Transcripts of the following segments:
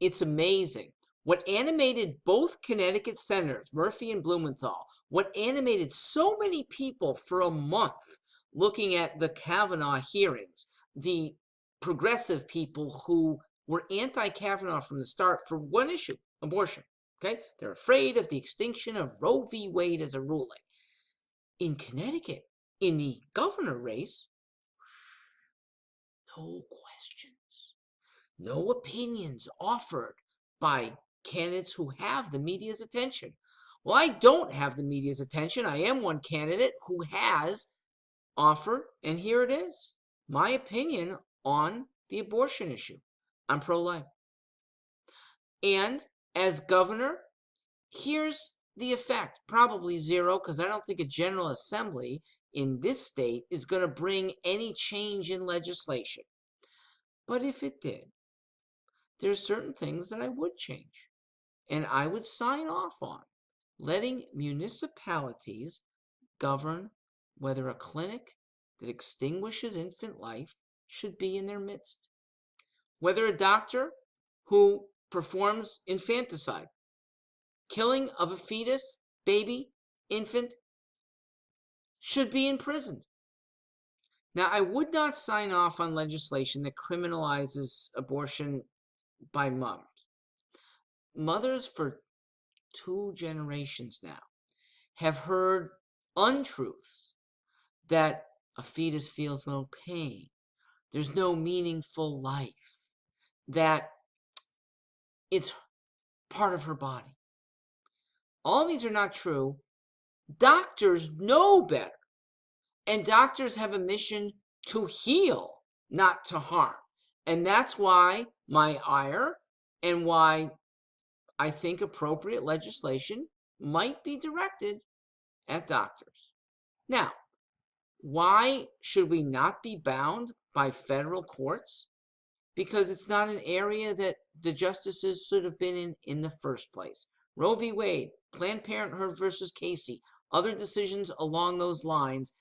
It's amazing. What animated both Connecticut senators, Murphy and Blumenthal, what animated so many people for a month looking at the Kavanaugh hearings, the progressive people who were anti-Kavanaugh from the start for one issue, abortion. Okay? They're afraid of the extinction of Roe v. Wade as a ruling. In Connecticut, in the governor race, no questions, no opinions offered by candidates who have the media's attention. Well, I don't have the media's attention. I am one candidate who has offered, and here it is, my opinion on the abortion issue. I'm pro-life. And as governor, here's the effect. Probably zero, because I don't think a General Assembly in this state is going to bring any change in legislation. But if it did, there's certain things that I would change. And I would sign off on letting municipalities govern whether a clinic that extinguishes infant life should be in their midst. Whether a doctor who performs infanticide, killing of a fetus, baby, infant, should be imprisoned. Now, I would not sign off on legislation that criminalizes abortion by mothers. Mothers for 2 generations now have heard untruths that a fetus feels no pain, there's no meaningful life, that it's part of her body. All these are not true. Doctors know better. And doctors have a mission to heal, not to harm. And that's why my ire and why I think appropriate legislation might be directed at doctors. Now, why should we not be bound by federal courts? Because it's not an area that the justices should have been in the first place. Roe v. Wade, Planned Parenthood versus Casey, other decisions along those lines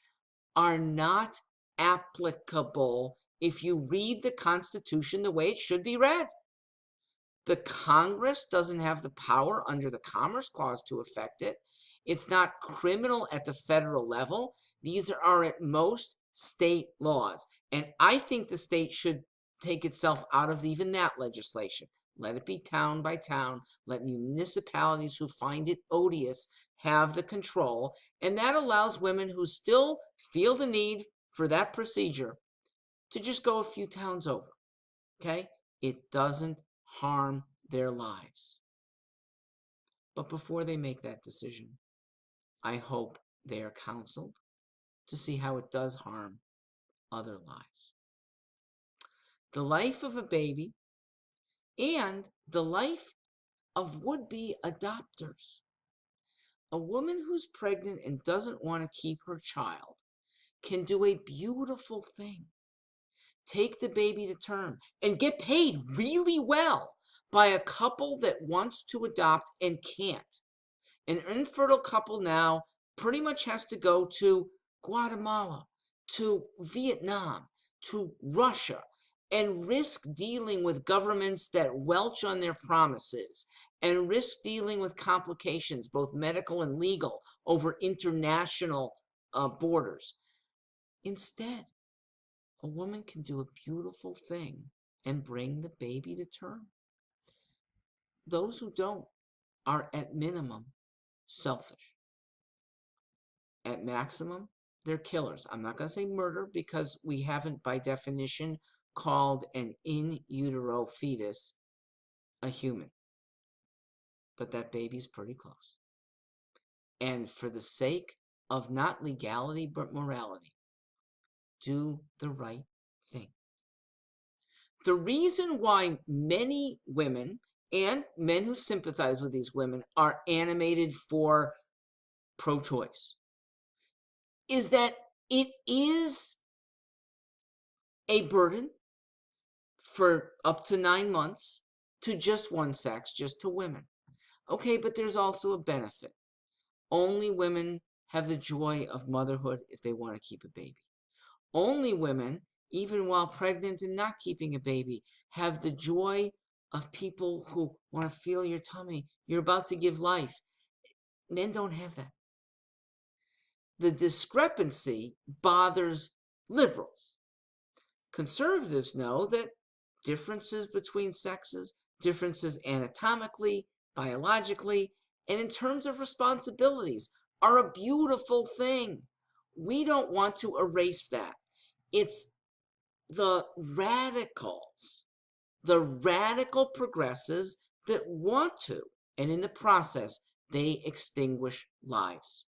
are not applicable if you read the Constitution the way it should be read. The Congress doesn't have the power under the Commerce Clause to affect it. It's not criminal at the federal level. These are at most state laws. And I think the state should take itself out of even that legislation. Let it be town by town. Let municipalities who find it odious have the control. And that allows women who still feel the need for that procedure to just go a few towns over. Okay? It doesn't harm their lives. But before they make that decision, I hope they are counseled to see how it does harm other lives. The life of a baby and the life of would-be adopters. A woman who's pregnant and doesn't want to keep her child can do a beautiful thing. Take the baby to term and get paid really well by a couple that wants to adopt and can't. An infertile couple now pretty much has to go to Guatemala, to Vietnam, to Russia, and risk dealing with governments that welch on their promises, and risk dealing with complications, both medical and legal, over international borders. Instead, a woman can do a beautiful thing and bring the baby to term. Those who don't are at minimum selfish. At maximum, they're killers. I'm not going to say murder because we haven't, by definition, called an in utero fetus a human. But that baby's pretty close. And for the sake of not legality but morality, do the right thing. The reason why many women and men who sympathize with these women are animated for pro-choice is that it is a burden for up to 9 months to just one sex, just to women. Okay, but there's also a benefit. Only women have the joy of motherhood if they want to keep a baby. Only women, even while pregnant and not keeping a baby, have the joy of people who want to feel your tummy. You're about to give life. Men don't have that. The discrepancy bothers liberals. Conservatives know that differences between sexes, differences anatomically, biologically, and in terms of responsibilities are a beautiful thing. We don't want to erase that. It's the radicals, the radical progressives that want to, and in the process, they extinguish lives.